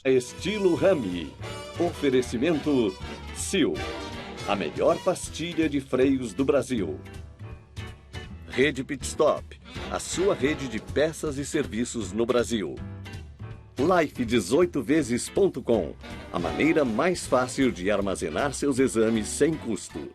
Estilo Rami. Oferecimento Sil, a melhor pastilha de freios do Brasil. Rede Pitstop, a sua rede de peças e serviços no Brasil. Life18vezes.com, a maneira mais fácil de armazenar seus exames sem custo.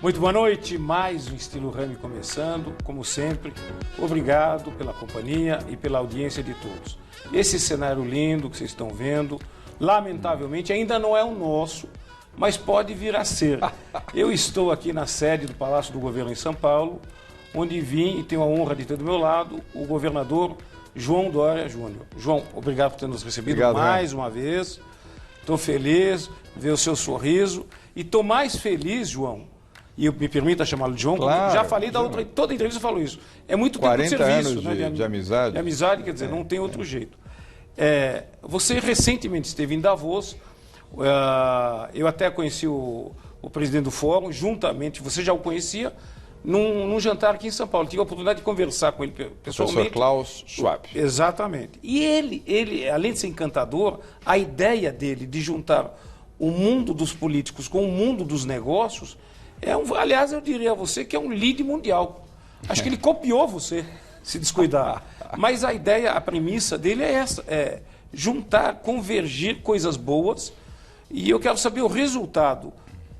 Muito boa noite, mais um Estilo Rami começando, como sempre, obrigado pela companhia e pela audiência de todos. Esse cenário lindo que vocês estão vendo, lamentavelmente ainda não é o nosso, mas pode vir a ser. Eu estou aqui na sede do Palácio do Governo em São Paulo, onde vim e tenho a honra de ter do meu lado o governador João Dória Júnior. João, obrigado por ter nos recebido mais uma vez. Estou feliz de ver o seu sorriso e estou mais feliz, João, e me permita chamá-lo de João, claro, já falei da outra, toda entrevista eu falo isso. É muito tempo de serviço, anos de amizade. De amizade, quer dizer, não tem outro jeito. Você recentemente esteve em Davos, eu até conheci o presidente do fórum, juntamente, você já o conhecia, num jantar aqui em São Paulo. Tive a oportunidade de conversar com ele pessoalmente. Professor Klaus Schwab. Exatamente. E ele, além de ser encantador, a ideia dele de juntar o mundo dos políticos com o mundo dos negócios aliás, eu diria a você que é um lead mundial. Acho que ele copiou você, se descuidar. Mas a ideia, a premissa dele é essa, juntar, convergir coisas boas. E eu quero saber o resultado,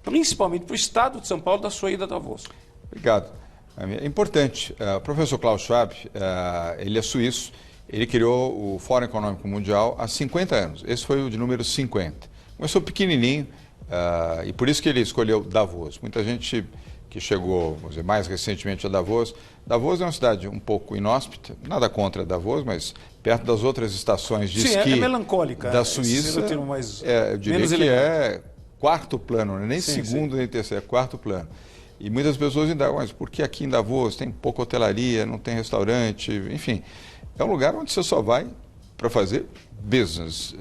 principalmente para o estado de São Paulo, da sua ida a Davos. Obrigado. É importante. O professor Klaus Schwab, ele é suíço, ele criou o Fórum Econômico Mundial há 50 anos. Esse foi o de número 50. Começou pequenininho, e por isso que ele escolheu Davos. Muita gente que chegou, vamos dizer, mais recentemente a Davos. Davos é uma cidade um pouco inóspita, nada contra Davos, mas perto das outras estações de esqui é melancólica, da Suíça, eu diria que é quarto plano, nem segundo nem terceiro, é quarto plano. E muitas pessoas indagam, mas por que aqui em Davos tem pouca hotelaria, não tem restaurante, enfim. É um lugar onde você só vai para fazer business,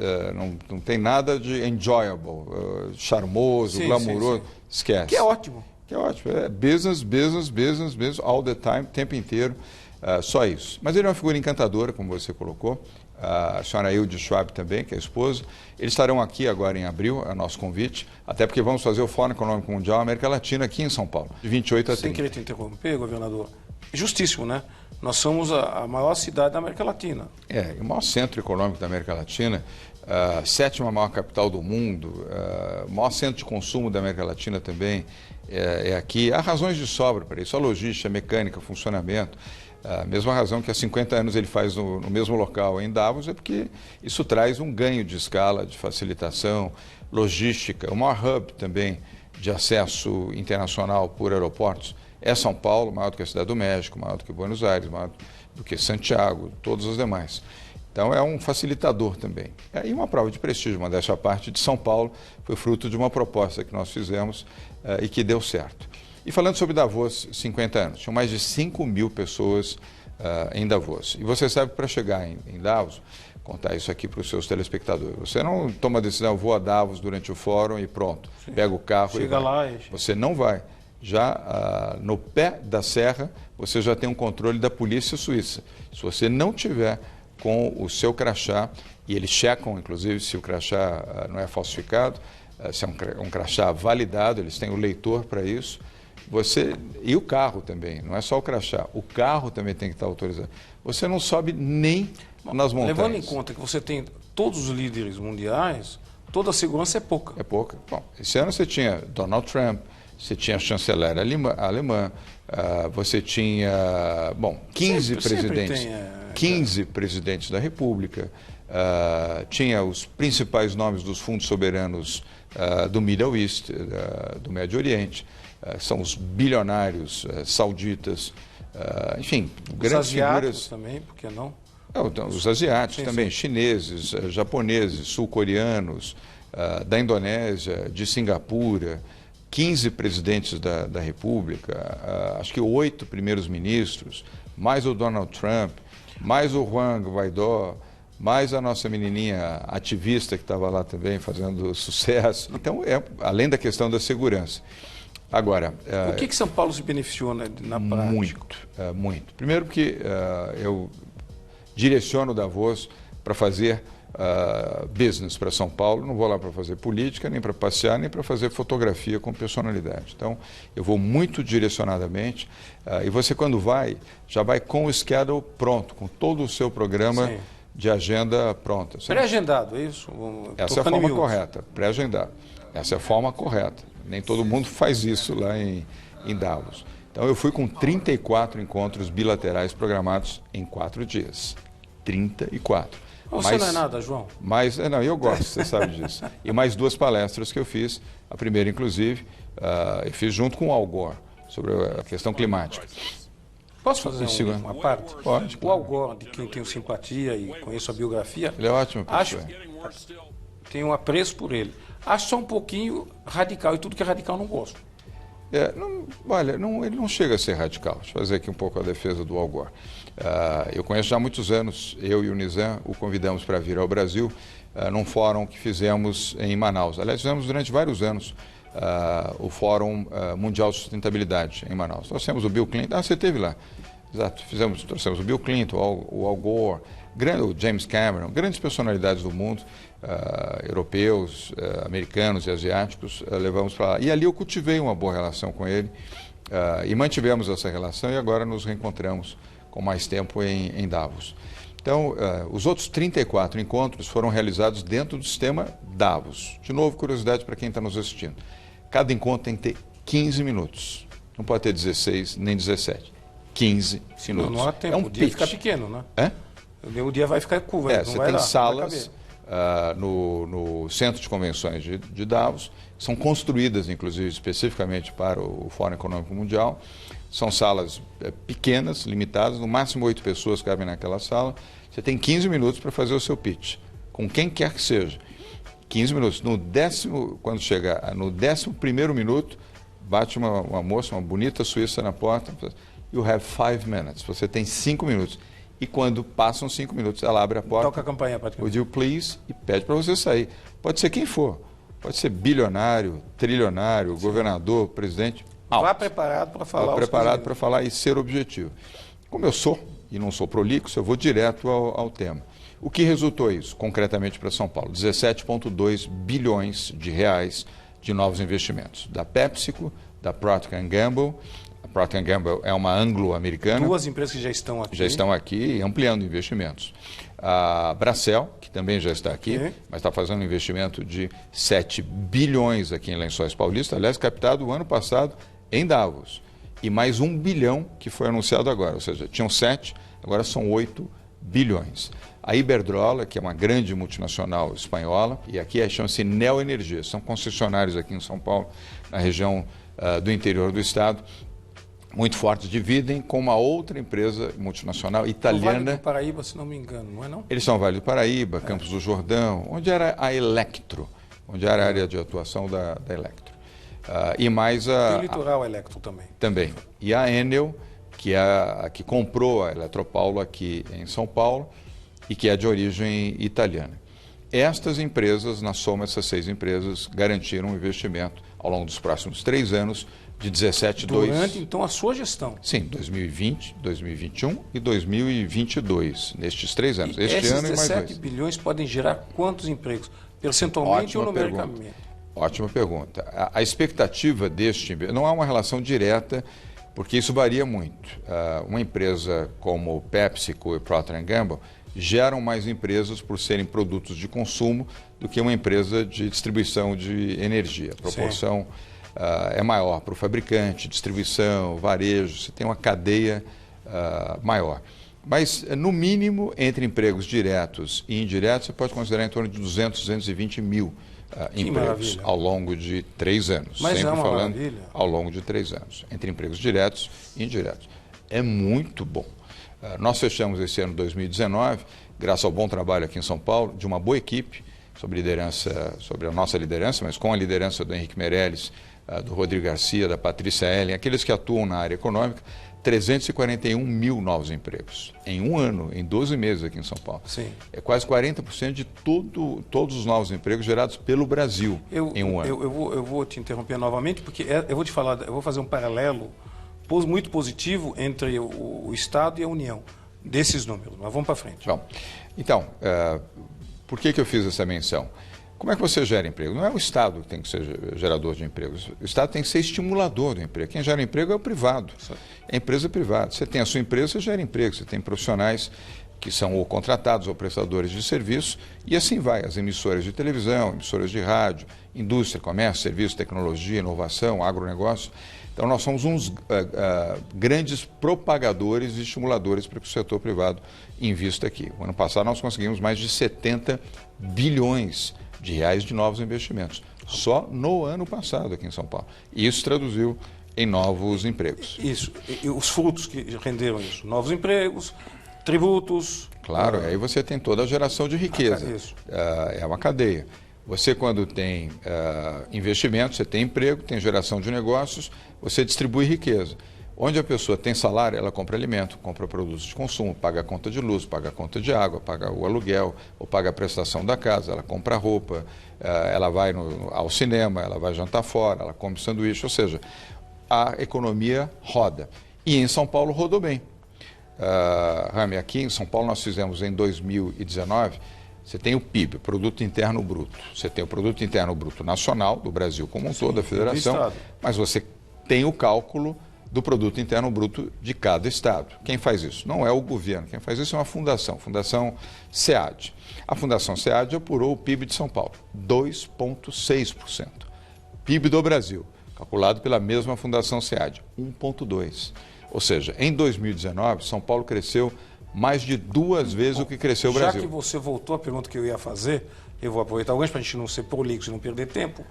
não tem nada de enjoyable, charmoso, glamuroso, esquece. Que é ótimo. Que é ótimo, business, all the time, o tempo inteiro, só isso. Mas ele é uma figura encantadora, como você colocou, a senhora Hilde Schwab também, que é a esposa. Eles estarão aqui agora em abril, a nosso convite, até porque vamos fazer o Fórum Econômico Mundial América Latina aqui em São Paulo, de 28 a 30. Sem querer te interromper, governador, justíssimo, né? Nós somos a maior cidade da América Latina. O maior centro econômico da América Latina, a sétima maior capital do mundo, o maior centro de consumo da América Latina também é aqui. Há razões de sobra para isso, a logística, a mecânica, o funcionamento. A mesma razão que há 50 anos ele faz no mesmo local em Davos, é porque isso traz um ganho de escala, de facilitação, logística, o maior hub também de acesso internacional por aeroportos. É São Paulo, maior do que a Cidade do México, maior do que Buenos Aires, maior do que Santiago, todos os demais. Então é um facilitador também. E uma prova de prestígio, uma dessa parte de São Paulo, foi fruto de uma proposta que nós fizemos e que deu certo. E falando sobre Davos, 50 anos, tinham mais de 5 mil pessoas em Davos. E você sabe que para chegar em Davos, contar isso aqui para os seus telespectadores, você não toma a decisão, eu vou a Davos durante o fórum e pronto, pega o carro e vai. Lá Você não vai. Já no pé da serra, você já tem um controle da polícia suíça. Se você não tiver com o seu crachá, e eles checam, inclusive, se o crachá não é falsificado, se é um crachá validado, eles têm o leitor para isso, e o carro também, não é só o crachá, o carro também tem que estar autorizado. Você não sobe nem nas montanhas. Levando em conta que você tem todos os líderes mundiais, toda a segurança é pouca. É pouca. Bom, esse ano você tinha Donald Trump, você tinha a chanceler alemã, você tinha, 15 presidentes, 15 presidentes da República, tinha os principais nomes dos fundos soberanos do Middle East, do Médio Oriente, são os bilionários sauditas, enfim, grandes figuras. Também, por que não? Os asiáticos também, chineses, japoneses, sul-coreanos, da Indonésia, de Singapura, 15 presidentes da República, acho que 8 primeiros ministros, mais o Donald Trump, mais o Juan Guaidó, mais a nossa menininha ativista que estava lá também fazendo sucesso. Então, além da questão da segurança. Agora... O que São Paulo se beneficiou na prática? Muito. Primeiro que eu direciono o Davos para fazer business para São Paulo, não vou lá para fazer política, nem para passear, nem para fazer fotografia com personalidade. Então, eu vou muito direcionadamente e você, quando vai, já vai com o schedule pronto, com todo o seu programa de agenda pronta. Pré-agendado, é isso? Essa é a forma correta, pré-agendado. Essa é a forma correta. Nem todo mundo faz isso lá em Davos. Então, eu fui com 34 encontros bilaterais programados em 4 dias. 34. Você não é nada, João? Não, eu gosto, você sabe disso. E mais 2 palestras que eu fiz. A primeira, inclusive, eu fiz junto com o Al Gore, sobre a questão climática. Posso fazer uma parte? Pode. O Al Gore, de quem tenho simpatia e conheço a biografia... Ele é ótimo pessoa. Tenho um apreço por ele. Acho só um pouquinho radical, e tudo que é radical não gosto. Ele não chega a ser radical. Deixa eu fazer aqui um pouco a defesa do Al Gore. Eu conheço já há muitos anos, eu e o Nizam o convidamos para vir ao Brasil num fórum que fizemos em Manaus. Aliás, fizemos durante vários anos o Fórum Mundial de Sustentabilidade em Manaus. Trouxemos o Bill Clinton, você esteve lá. Exato, trouxemos o Bill Clinton, o Al Gore, o James Cameron, grandes personalidades do mundo, europeus, americanos e asiáticos, levamos para lá. E ali eu cultivei uma boa relação com ele e mantivemos essa relação e agora nos reencontramos com mais tempo em Davos. Então, os outros 34 encontros foram realizados dentro do sistema Davos. De novo, curiosidade para quem está nos assistindo. Cada encontro tem que ter 15 minutos. Não pode ter 16 nem 17. 15 minutos. Não há tempo, o dia fica pequeno, né? O dia vai ficar curvo. Você tem salas no Centro de Convenções de Davos, que são construídas, inclusive, especificamente para o Fórum Econômico Mundial. São salas pequenas, limitadas, no máximo 8 pessoas cabem naquela sala. Você tem 15 minutos para fazer o seu pitch, com quem quer que seja. 15 minutos. Quando chegar no 11º minuto, bate uma moça, uma bonita suíça na porta, you have 5 minutes, você tem 5 minutos. E quando passam 5 minutos, ela abre a porta, toca a campanha, would you please, e pede para você sair. Pode ser quem for, pode ser bilionário, trilionário, governador, presidente. Vá preparado para falar. Vá preparado para falar e ser objetivo. Como eu sou, e não sou prolixo, eu vou direto ao tema. O que resultou isso, concretamente para São Paulo? 17,2 bilhões de reais de novos investimentos. Da PepsiCo, da Procter & Gamble. A Procter & Gamble é uma anglo-americana. 2 empresas que já estão aqui. Já estão aqui ampliando investimentos. A Bracell, que também já está aqui, mas está fazendo um investimento de 7 bilhões aqui em Lençóis Paulista, aliás, captado o ano passado em Davos. E mais 1 bilhão que foi anunciado agora, ou seja, tinham 7, agora são 8 bilhões. A Iberdrola, que é uma grande multinacional espanhola, e aqui chama-se Neoenergia, são concessionários aqui em São Paulo, na região do interior do estado, muito fortes, dividem com uma outra empresa multinacional italiana. O Vale do Paraíba, se não me engano, não é não? Eles são Vale do Paraíba, Campos do Jordão, onde era a Electro, onde era a área de atuação da Electro. E mais Tem o Litoral Electro também. Também. E a Enel, que é a que comprou a Eletropaulo aqui em São Paulo e que é de origem italiana. Estas empresas, na soma, essas 6 empresas, garantiram um investimento ao longo dos próximos 3 anos de 17,2... Durante, então, a sua gestão? Sim, 2020, 2021 e 2022, nestes 3 anos. E este ano e mais 2. Esses 17 bilhões podem gerar quantos empregos? Percentualmente ou numericamente? Ótima pergunta. A expectativa deste... Não há uma relação direta, porque isso varia muito. Uma empresa como PepsiCo e Procter & Gamble geram mais empresas por serem produtos de consumo do que uma empresa de distribuição de energia. A proporção é maior para o fabricante, distribuição, varejo, você tem uma cadeia maior. Mas, no mínimo, entre empregos diretos e indiretos, você pode considerar em torno de 200, 220 mil empregos ao longo de 3 anos. Mas sempre falando maravilha. Ao longo de 3 anos, entre empregos diretos e indiretos. É muito bom. Nós fechamos esse ano 2019, graças ao bom trabalho aqui em São Paulo, de uma boa equipe, sobre a nossa liderança, mas com a liderança do Henrique Meirelles, do Rodrigo Garcia, da Patrícia Ellen, aqueles que atuam na área econômica, 341 mil novos empregos. Em um ano, em 12 meses aqui em São Paulo. Sim. É quase 40% de todos os novos empregos gerados pelo Brasil em um ano. Eu vou te interromper novamente, porque eu vou fazer um paralelo muito positivo entre o Estado e a União, desses números. Mas vamos para frente. Bom, então, por que eu fiz essa menção? Como é que você gera emprego? Não é o Estado que tem que ser gerador de empregos. O Estado tem que ser estimulador do emprego. Quem gera emprego é o privado, é a empresa privada. Você tem a sua empresa, você gera emprego. Você tem profissionais que são ou contratados ou prestadores de serviço, e assim vai. As emissoras de televisão, emissoras de rádio, indústria, comércio, serviço, tecnologia, inovação, agronegócio. Então, nós somos uns grandes propagadores e estimuladores para que o setor privado invista aqui. O ano passado, nós conseguimos mais de 70 bilhões de reais de novos investimentos, só no ano passado aqui em São Paulo. E isso traduziu em novos empregos. Isso. E os frutos que renderam isso? Novos empregos, tributos... Claro, aí você tem toda a geração de riqueza. Isso. É uma cadeia. Você, quando tem investimento, você tem emprego, tem geração de negócios, você distribui riqueza. Onde a pessoa tem salário, ela compra alimento, compra produtos de consumo, paga a conta de luz, paga a conta de água, paga o aluguel, ou paga a prestação da casa, ela compra roupa, ela vai ao cinema, ela vai jantar fora, ela come sanduíche, ou seja, a economia roda. E em São Paulo rodou bem. Rami, aqui em São Paulo nós fizemos em 2019, você tem o PIB, Produto Interno Bruto, você tem o Produto Interno Bruto Nacional, do Brasil como um todo, da Federação, mas você tem o cálculo do Produto Interno Bruto de cada estado. Quem faz isso? Não é o governo, quem faz isso é uma fundação, Fundação SEAD. A Fundação SEAD apurou o PIB de São Paulo, 2,6%. PIB do Brasil, calculado pela mesma Fundação SEAD, 1,2%. Ou seja, em 2019, São Paulo cresceu mais de 2 vezes o que cresceu o Brasil. Já que você voltou à pergunta que eu ia fazer, eu vou aproveitar o gancho para a gente não ser prolixo e não perder tempo.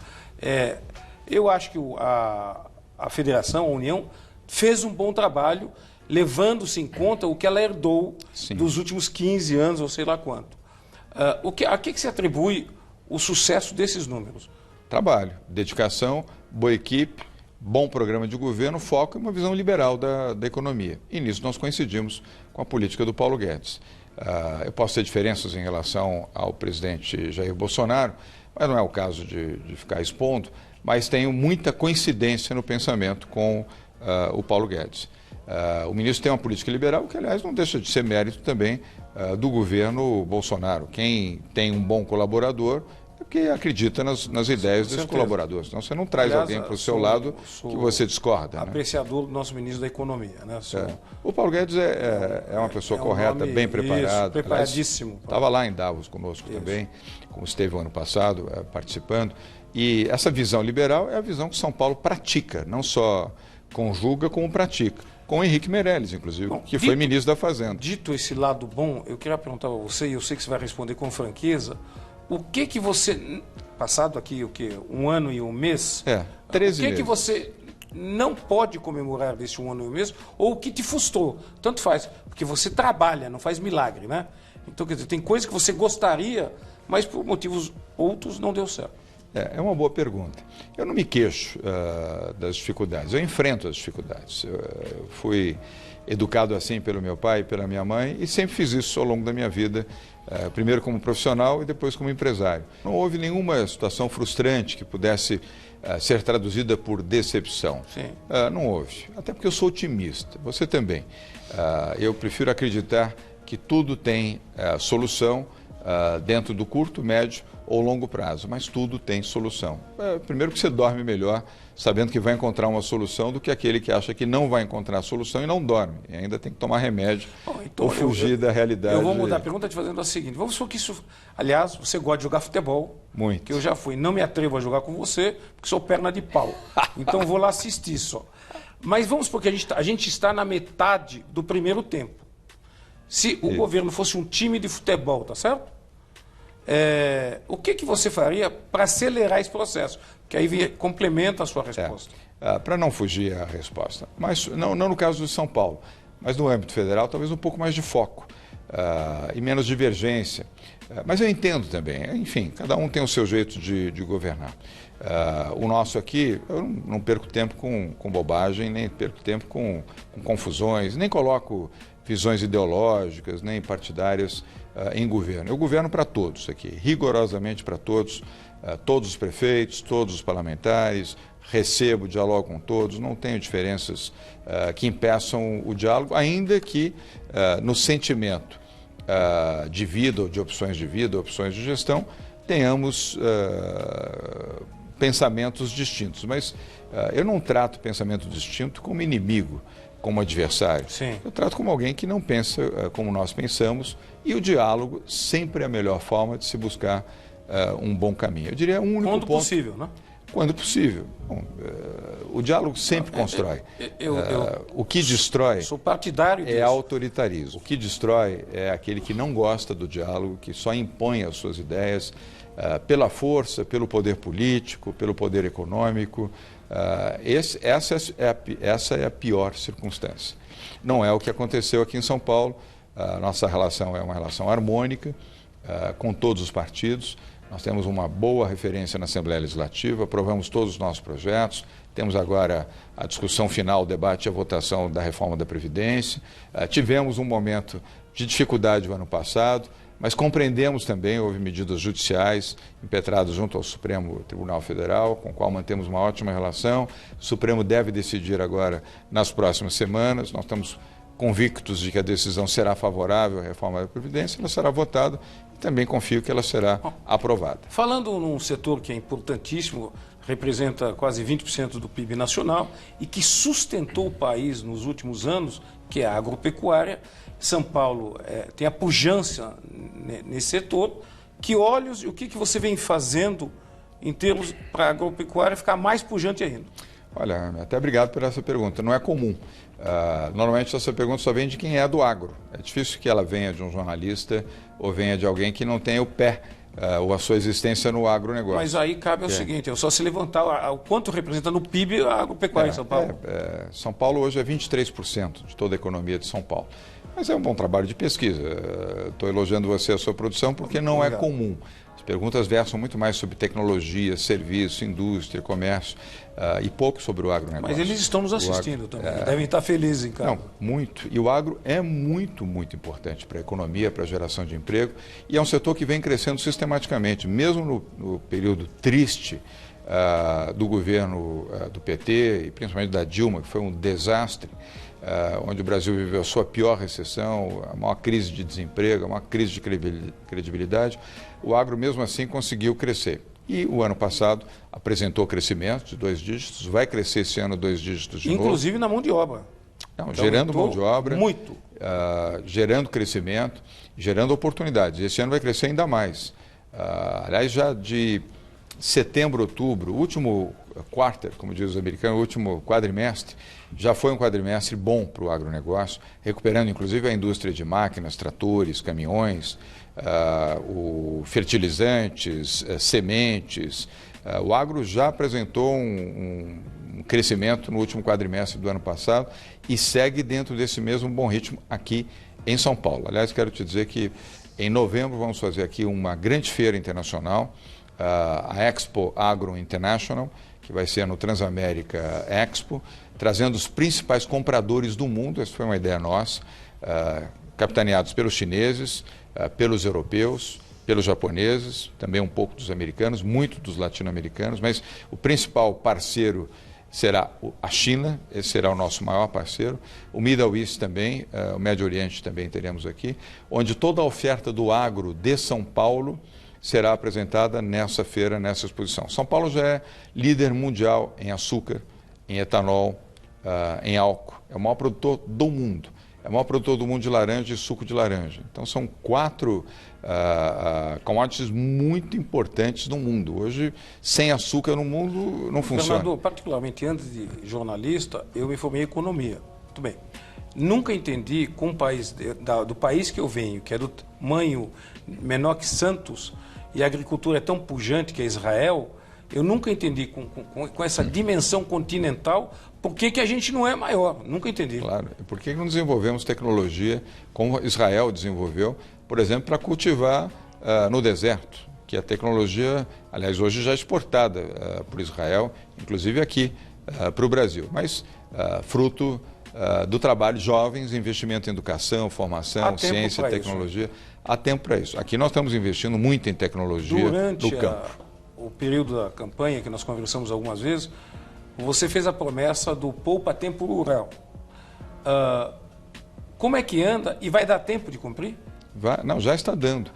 Eu acho que a Federação, a União, fez um bom trabalho, levando-se em conta o que ela herdou dos últimos 15 anos, ou sei lá quanto. A que se atribui o sucesso desses números? Trabalho, dedicação, boa equipe, bom programa de governo, foco e uma visão liberal da economia. E nisso nós coincidimos com a política do Paulo Guedes. Eu posso ter diferenças em relação ao presidente Jair Bolsonaro, mas não é o caso de ficar expondo, mas tenho muita coincidência no pensamento com o Paulo Guedes. O ministro tem uma política liberal, que aliás não deixa de ser mérito também do governo Bolsonaro. Quem tem um bom colaborador é porque acredita nas ideias dos colaboradores. Então você não traz alguém para o seu lado que você discorda. Apreciador do nosso ministro da Economia. Né? O Paulo Guedes é uma pessoa correta, bem preparada. Preparadíssimo. Estava lá em Davos conosco também, como esteve o ano passado, participando. E essa visão liberal é a visão que São Paulo pratica, não só conjuga, como pratica. Com o Henrique Meirelles, inclusive, que foi ministro da Fazenda. Dito esse lado bom, eu queria perguntar a você, e eu sei que você vai responder com franqueza, o que você, passado aqui um ano e um mês, 13 meses. Que você não pode comemorar desse um ano e um mês, ou o que te frustrou? Tanto faz, porque você trabalha, não faz milagre, né? Então, quer dizer, tem coisa que você gostaria, mas por motivos outros não deu certo. É uma boa pergunta. Eu não me queixo das dificuldades, eu enfrento as dificuldades. Eu fui educado assim pelo meu pai e pela minha mãe e sempre fiz isso ao longo da minha vida, primeiro como profissional e depois como empresário. Não houve nenhuma situação frustrante que pudesse ser traduzida por decepção. Não houve, até porque eu sou otimista, você também. Eu prefiro acreditar que tudo tem solução dentro do curto, médio ou longo prazo, mas tudo tem solução. Primeiro que você dorme melhor sabendo que vai encontrar uma solução do que aquele que acha que não vai encontrar a solução e não dorme. E ainda tem que tomar remédio ou fugir da realidade. Eu vou mudar a pergunta te fazendo a seguinte. Vamos supor que isso... Aliás, você gosta de jogar futebol. Muito. Que eu já fui. Não me atrevo a jogar com você, porque sou perna de pau. Então vou lá assistir só. Mas vamos supor que a gente está na metade do primeiro tempo. Se o governo fosse um time de futebol, tá certo? O que você faria para acelerar esse processo? Que aí complementa a sua resposta. Para não fugir à resposta, mas não no caso de São Paulo, mas no âmbito federal, talvez um pouco mais de foco. e menos divergência. Mas eu entendo também, enfim, cada um tem o seu jeito de governar. O nosso aqui, eu não perco tempo com bobagem, nem perco tempo com confusões, nem coloco visões ideológicas, nem partidárias em governo. Eu governo para todos aqui, rigorosamente para todos, todos os prefeitos, todos os parlamentares, recebo, dialogo com todos, não tenho diferenças que impeçam o diálogo, ainda que no sentimento de vida, ou de opções de vida, opções de gestão, tenhamos pensamentos distintos. Mas eu não trato pensamento distinto como inimigo, como adversário. Sim. Eu trato como alguém que não pensa como nós pensamos, e o diálogo sempre é a melhor forma de se buscar um bom caminho. Eu diria um único Quando ponto. possível, né? Quando possível. Bom, o diálogo sempre constrói. O que destrói sou partidário disso. é autoritarismo. O que destrói é aquele que não gosta do diálogo, que só impõe as suas ideias pela força, pelo poder político, pelo poder econômico. Essa é a pior circunstância. Não é o que aconteceu aqui em São Paulo. Nossa relação é uma relação harmônica com todos os partidos. Nós temos uma boa referência na Assembleia Legislativa, aprovamos todos os nossos projetos, temos agora a discussão final, o debate e a votação da reforma da Previdência. Tivemos um momento de dificuldade no ano passado, mas compreendemos também, houve medidas judiciais impetradas junto ao Supremo Tribunal Federal, com o qual mantemos uma ótima relação. O Supremo deve decidir agora nas próximas semanas. Nós estamos convictos de que a decisão será favorável à reforma da Previdência, ela será votada e também confio que ela será aprovada. Falando num setor que é importantíssimo, representa quase 20% do PIB nacional e que sustentou o país nos últimos anos, que é a agropecuária. São Paulo tem a pujança nesse setor. Que olhos e o que você vem fazendo em termos para a agropecuária ficar mais pujante ainda? Olha, até obrigado por essa pergunta. Não é comum. Normalmente essa pergunta só vem de quem é do agro. É difícil que ela venha de um jornalista ou venha de alguém que não tenha o pé ou a sua existência no agronegócio. Mas aí cabe o seguinte, é só se levantar o quanto representa no PIB a agropecuária em São Paulo. São Paulo hoje é 23% de toda a economia de São Paulo. Mas é um bom trabalho de pesquisa. Estou elogiando você a sua produção porque não é comum. As perguntas versam muito mais sobre tecnologia, serviço, indústria, comércio e pouco sobre o agronegócio. Mas eles estão nos assistindo também, devem estar felizes em casa. Não, muito. E o agro é muito, muito importante para a economia, para a geração de emprego. E é um setor que vem crescendo sistematicamente, mesmo no período triste do governo do PT e principalmente da Dilma, que foi um desastre, onde o Brasil viveu a sua pior recessão, a maior crise de desemprego, a maior crise de credibilidade. O agro, mesmo assim, conseguiu crescer. E o ano passado apresentou crescimento de 2 dígitos, vai crescer esse ano 2 dígitos de novo. Inclusive na mão de obra. Não, então, gerando mão de obra. Muito. Gerando crescimento, gerando oportunidades. Esse ano vai crescer ainda mais. Aliás, já de setembro, outubro, o último quarter, como diz os americanos, o último quadrimestre, já foi um quadrimestre bom para o agronegócio, recuperando inclusive a indústria de máquinas, tratores, caminhões, fertilizantes, sementes. O agro já apresentou um crescimento no último quadrimestre do ano passado e segue dentro desse mesmo bom ritmo aqui em São Paulo. Aliás, quero te dizer que em novembro vamos fazer aqui uma grande feira internacional, a Expo Agro International, que vai ser no Transamérica Expo, trazendo os principais compradores do mundo. Essa foi uma ideia nossa, capitaneados pelos chineses, pelos europeus, pelos japoneses, também um pouco dos americanos, muito dos latino-americanos, mas o principal parceiro será a China, esse será o nosso maior parceiro, o Middle East também, o Médio Oriente também teremos aqui, onde toda a oferta do agro de São Paulo será apresentada nessa feira, nessa exposição. São Paulo já é líder mundial em açúcar, em etanol, em álcool. É o maior produtor do mundo. É o maior produtor do mundo de laranja e suco de laranja. Então são 4 commodities muito importantes no mundo. Hoje, sem açúcar no mundo não funciona. Fernando, particularmente antes de jornalista, eu me formei em economia. Muito bem. Nunca entendi com um país, do país que eu venho, que é do tamanho menor que Santos, e a agricultura é tão pujante, que é Israel, Eu nunca entendi com essa dimensão continental por que a gente não é maior. Nunca entendi. Claro. Por que não desenvolvemos tecnologia como Israel desenvolveu, por exemplo, para cultivar no deserto, que a tecnologia, aliás, hoje já é exportada por Israel, inclusive aqui para o Brasil, mas fruto do trabalho de jovens, investimento em educação, formação, ciência, tecnologia. Há tempo para isso. Aqui nós estamos investindo muito em tecnologia no campo. O período da campanha, que nós conversamos algumas vezes, você fez a promessa do poupa-tempo rural. Como é que anda e vai dar tempo de cumprir? Não, já está dando.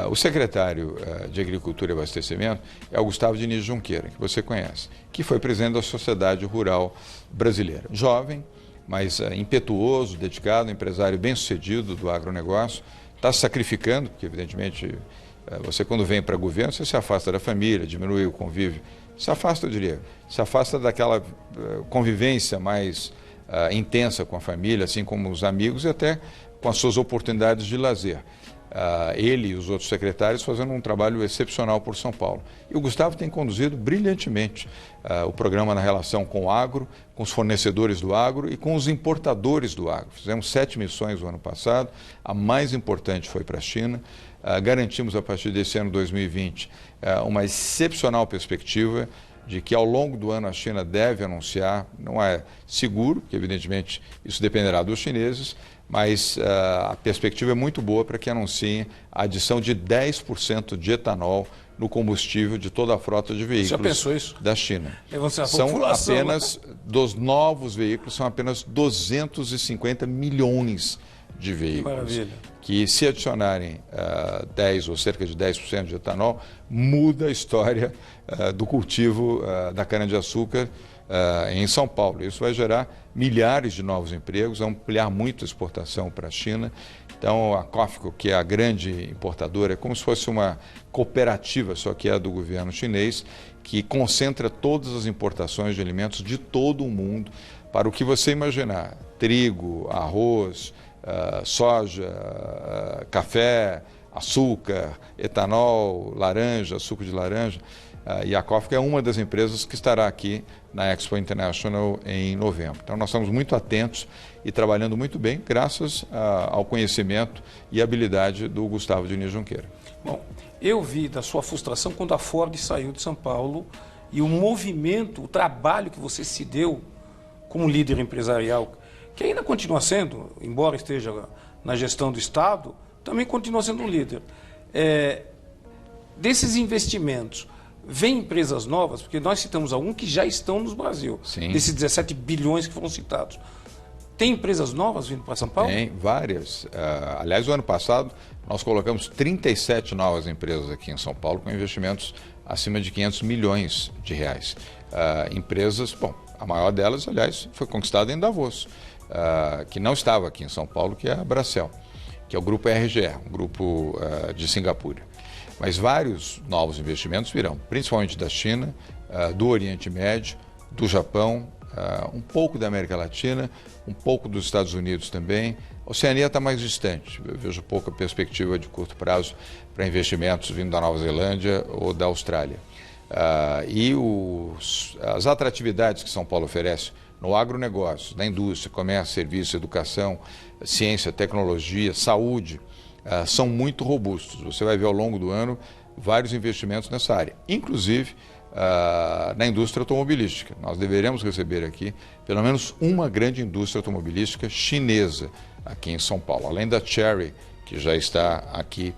O secretário de Agricultura e Abastecimento é o Gustavo Diniz Junqueira, que você conhece, que foi presidente da Sociedade Rural Brasileira. Jovem, mas impetuoso, dedicado, empresário bem-sucedido do agronegócio, está se sacrificando, porque evidentemente você quando vem para governo, você se afasta da família, diminui o convívio, se afasta, eu diria, se afasta daquela convivência mais intensa com a família, assim como os amigos e até com as suas oportunidades de lazer. Ele e os outros secretários fazendo um trabalho excepcional por São Paulo. E o Gustavo tem conduzido brilhantemente o programa na relação com o agro, com os fornecedores do agro e com os importadores do agro. Fizemos 7 missões no ano passado, a mais importante foi para a China. Garantimos a partir desse ano 2020 uma excepcional perspectiva de que ao longo do ano a China deve anunciar, não é seguro, porque evidentemente isso dependerá dos chineses, mas a perspectiva é muito boa para que anunciem a adição de 10% de etanol no combustível de toda a frota de veículos da China. São apenas, dos novos veículos, são apenas 250 milhões de veículos. Que se adicionarem 10 ou cerca de 10% de etanol, muda a história do cultivo da cana-de-açúcar em São Paulo. Isso vai gerar milhares de novos empregos, ampliar muito a exportação para a China. Então, a COFCO, que é a grande importadora, é como se fosse uma cooperativa, só que é do governo chinês, que concentra todas as importações de alimentos de todo o mundo para o que você imaginar: trigo, arroz, soja, café, açúcar, etanol, laranja, suco de laranja. E a COFCO é uma das empresas que estará aqui na Expo International em novembro. Então nós estamos muito atentos e trabalhando muito bem, graças ao conhecimento e habilidade do Gustavo Diniz Junqueira. Bom, eu vi da sua frustração quando a Ford saiu de São Paulo e o movimento, o trabalho que você se deu como líder empresarial, que ainda continua sendo, embora esteja na gestão do Estado, também continua sendo um líder. Desses investimentos, vem empresas novas, porque nós citamos alguns que já estão no Brasil, Sim. desses 17 bilhões que foram citados. Tem empresas novas vindo para São Paulo? Tem, várias. Aliás, o ano passado, nós colocamos 37 novas empresas aqui em São Paulo, com investimentos acima de 500 milhões de reais. Empresas, bom, a maior delas, aliás, foi conquistada em Davos, que não estava aqui em São Paulo, que é a Bracel, que é o grupo RGE, um grupo de Singapura. Mas vários novos investimentos virão, principalmente da China, do Oriente Médio, do Japão, um pouco da América Latina, um pouco dos Estados Unidos também. A Oceania está mais distante, eu vejo pouca perspectiva de curto prazo para investimentos vindo da Nova Zelândia ou da Austrália. E as atratividades que São Paulo oferece no agronegócio, na indústria, comércio, serviço, educação, ciência, tecnologia, saúde, são muito robustos. Você vai ver ao longo do ano vários investimentos nessa área, inclusive na indústria automobilística. Nós deveremos receber aqui pelo menos uma grande indústria automobilística chinesa aqui em São Paulo. Além da Chery, que já está aqui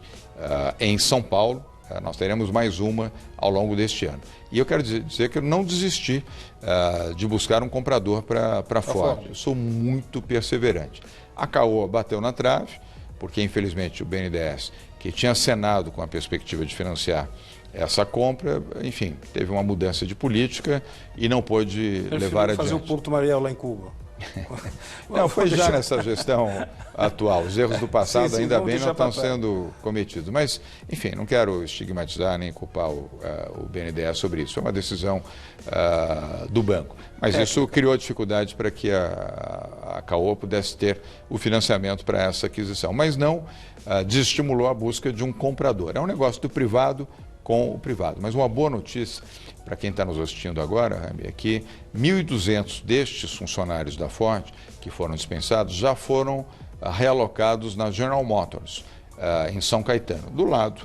em São Paulo, nós teremos mais uma ao longo deste ano. E eu quero dizer que eu não desisti de buscar um comprador para a Ford. Eu sou muito perseverante. A Caoa bateu na trave, porque infelizmente o BNDES, que tinha acenado com a perspectiva de financiar essa compra, enfim, teve uma mudança de política e não pôde levar adiante. Fazer o Porto Mariel lá em Cuba. Não, foi já nessa gestão atual. Os erros do passado ainda bem não estão sendo cometidos. Mas, enfim, não quero estigmatizar nem culpar o BNDES sobre isso. Foi uma decisão do banco. Mas isso criou dificuldades para que a Caoa pudesse ter o financiamento para essa aquisição. Mas não desestimulou a busca de um comprador. É um negócio do privado com o privado. Mas uma boa notícia para quem está nos assistindo agora é que 1.200 destes funcionários da Ford que foram dispensados já foram realocados na General Motors, em São Caetano, do lado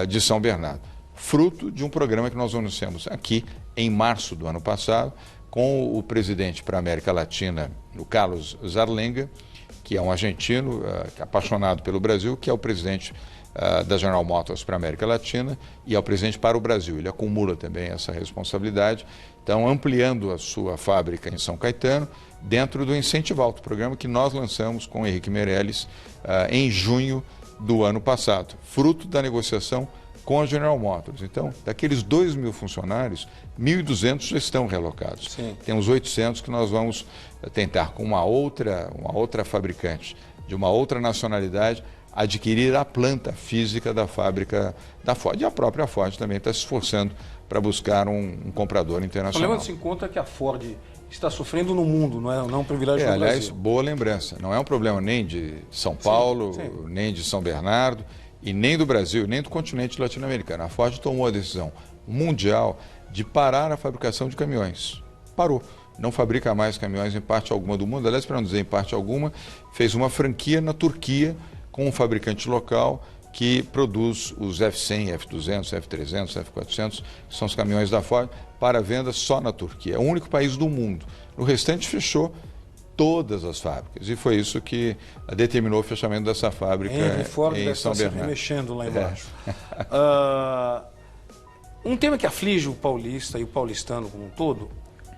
de São Bernardo, fruto de um programa que nós anunciamos aqui em março do ano passado, com o presidente para a América Latina, o Carlos Zarlenga, que é um argentino apaixonado pelo Brasil, que é o presidente da General Motors para a América Latina e é o presidente para o Brasil. Ele acumula também essa responsabilidade, então ampliando a sua fábrica em São Caetano, dentro do Incentivalto, programa que nós lançamos com o Henrique Meirelles em junho do ano passado, fruto da negociação com a General Motors. Então, daqueles 2.000 funcionários, 1.200 já estão realocados. Sim. Temos 800 que nós vamos tentar, com uma outra fabricante, de uma outra nacionalidade, adquirir a planta física da fábrica da Ford. E a própria Ford também está se esforçando para buscar um comprador internacional. Levando-se em conta que a Ford está sofrendo no mundo, não é um privilégio do aliás, Brasil. boa lembrança. Não é um problema nem de São Paulo, sim. nem de São Bernardo, e nem do Brasil, nem do continente latino-americano. A Ford tomou a decisão mundial de parar a fabricação de caminhões. Parou. Não fabrica mais caminhões em parte alguma do mundo. Aliás, para não dizer em parte alguma, fez uma franquia na Turquia com um fabricante local que produz os F100, F200, F300, F400, que são os caminhões da Ford, para venda só na Turquia. É o único país do mundo. No restante, fechou todas as fábricas. E foi isso que determinou o fechamento dessa fábrica em São Bernardo. Mexendo lá embaixo. Um tema que aflige o paulista e o paulistano como um todo,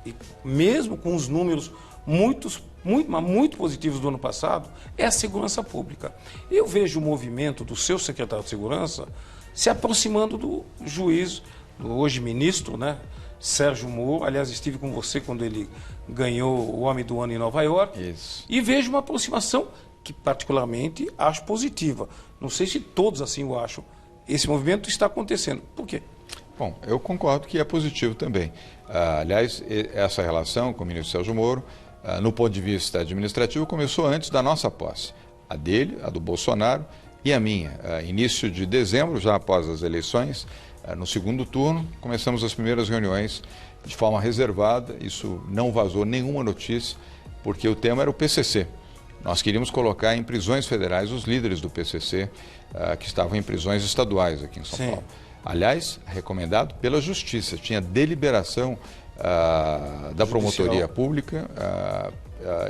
e mesmo com os números muito positivos do ano passado, é a segurança pública. Eu vejo o movimento do seu secretário de segurança se aproximando do juiz, do hoje ministro, né, Sérgio Moro. Aliás, estive com você quando ele ganhou o Homem do Ano em Nova York. Isso. E vejo uma aproximação que particularmente acho positiva. Não sei se todos assim o acham. Esse movimento está acontecendo. Por quê? Bom, eu concordo que é positivo também. Aliás, essa relação com o ministro Sérgio Moro, no ponto de vista administrativo, começou antes da nossa posse. A dele, a do Bolsonaro e a minha. Início de dezembro, já após as eleições, no segundo turno, começamos as primeiras reuniões de forma reservada. Isso não vazou nenhuma notícia, porque o tema era o PCC. Nós queríamos colocar em prisões federais os líderes do PCC que estavam em prisões estaduais aqui em São Paulo. Aliás, recomendado pela Justiça. Tinha deliberação da Promotoria Pública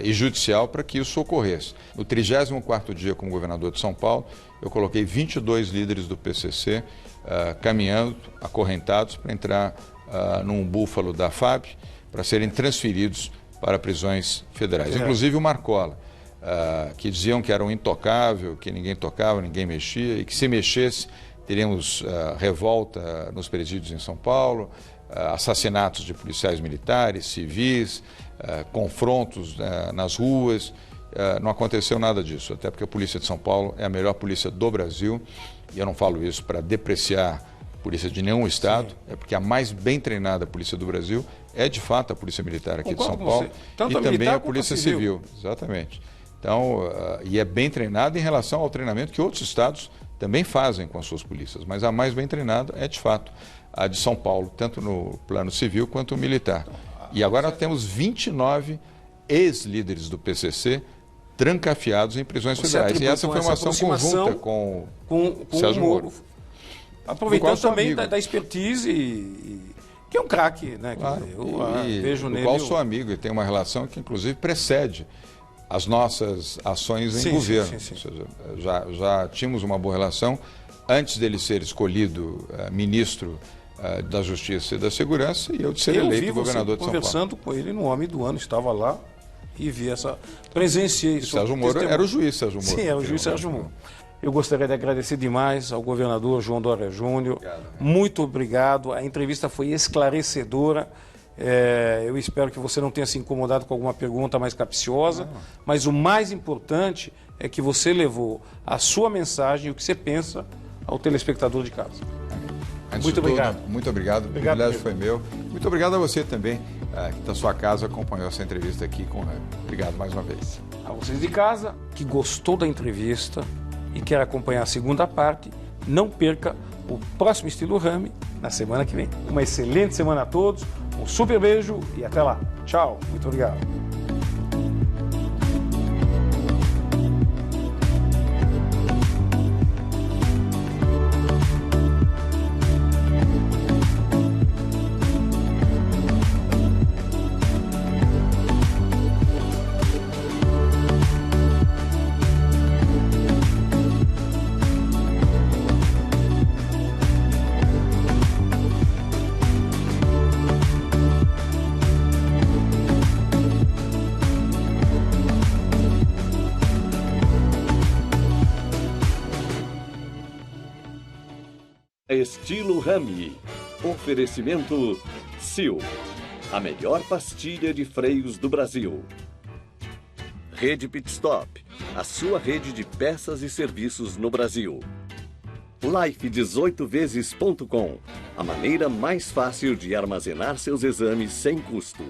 e Judicial para que isso ocorresse. No 34º dia como governador de São Paulo, eu coloquei 22 líderes do PCC caminhando, acorrentados, para entrar num búfalo da FAB, para serem transferidos para prisões federais. Inclusive o Marcola, que diziam que era um intocável, que ninguém tocava, ninguém mexia, e que se mexesse teríamos revolta nos presídios em São Paulo, assassinatos de policiais militares, civis, confrontos nas ruas. Não aconteceu nada disso, até porque a Polícia de São Paulo é a melhor polícia do Brasil, e eu não falo isso para depreciar a polícia de nenhum estado. Sim. É porque a mais bem treinada polícia do Brasil é de fato a Polícia Militar aqui de São Paulo, e também a Polícia Civil. Exatamente. Então, e é bem treinada em relação ao treinamento que outros estados também fazem com as suas polícias, mas a mais bem treinada é de fato a de São Paulo, tanto no plano civil quanto militar. E agora nós temos 29 ex-líderes do PCC trancafiados em prisões federais. E essa foi uma ação conjunta com Sérgio Moro. Aproveitando também da expertise, que é um craque, né? Claro. Eu vejo nele. Do qual sou amigo e tem uma relação que inclusive precede as nossas ações em governo. Sim. Ou seja, já tínhamos uma boa relação antes dele ser escolhido ministro da Justiça e da Segurança, e eu de ser eleito governador de São Paulo. Conversando com ele no Homem do Ano, estava lá e vi essa... Presenciei isso. Sérgio Moro era o juiz Sérgio Moro. Sim, era o juiz Sérgio Moro. Eu gostaria de agradecer demais ao governador João Dória Júnior. Muito obrigado. A entrevista foi esclarecedora. Eu espero que você não tenha se incomodado com alguma pergunta mais capciosa, mas o mais importante é que você levou a sua mensagem e o que você pensa ao telespectador de casa. Muito obrigado. Muito obrigado. O privilégio foi meu. Muito obrigado a você também, que da sua casa acompanhou essa entrevista aqui com o Rami. Obrigado mais uma vez. A vocês de casa que gostou da entrevista e quer acompanhar a segunda parte, não perca o próximo Estilo Rami na semana que vem. Uma excelente semana a todos, um super beijo e até lá. Tchau, muito obrigado. Estilo Rami. Oferecimento Sil, a melhor pastilha de freios do Brasil. Rede Pit Stop, a sua rede de peças e serviços no Brasil. Life18vezes.com, a maneira mais fácil de armazenar seus exames sem custo.